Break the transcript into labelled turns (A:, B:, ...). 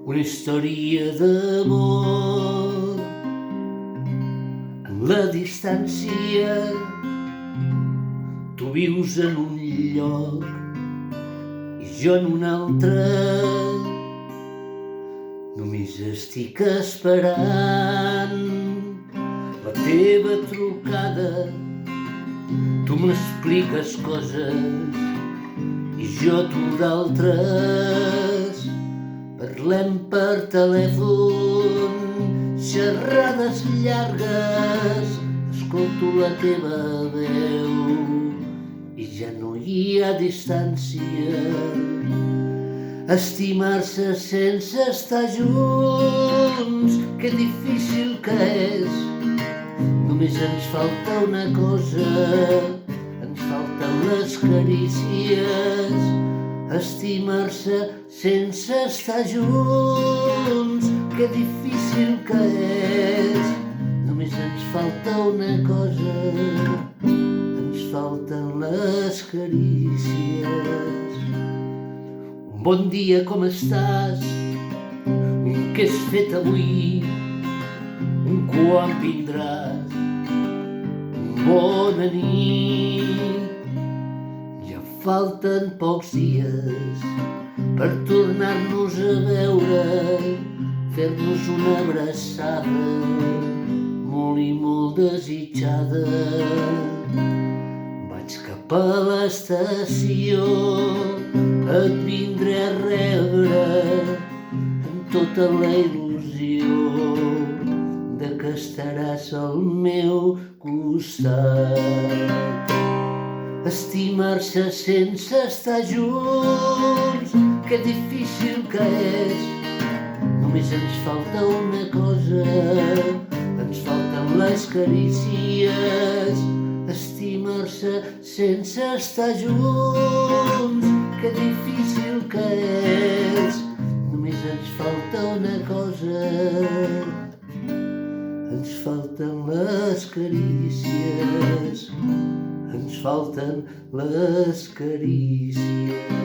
A: Una història d'amor en la distància. Tu vius en un lloc i jo en un altre. Només estic esperant la teva trucada. Tu m'expliques coses i jo tu d'altres. Parlem per telèfon, xerrades llargues, escolto la teva veu i ja no hi ha distància. Estimar-se sense estar junts, que difícil que és. Només ens falta una cosa, ens falten les carícies. Estimar-se sense estar junts, que difícil que és. Només ens falta una cosa, ens falten les carícies. Un bon dia, com estàs? Què has fet avui? Quan vindràs? Bona nit. Falten pocs dies per tornar-nos a veure, fer-nos una abraçada molt i molt desitjada. Vaig cap a l'estació, et vindré a rebre amb tota la il·lusió de que estaràs al meu costat. Estimar-se sense estar junts, que difícil que és. Només ens falta una cosa, ens falten les carícies. Estimar-se sense estar junts, que difícil que és. Només ens falta una cosa, ens falten les carícies. Ens falten les carícies.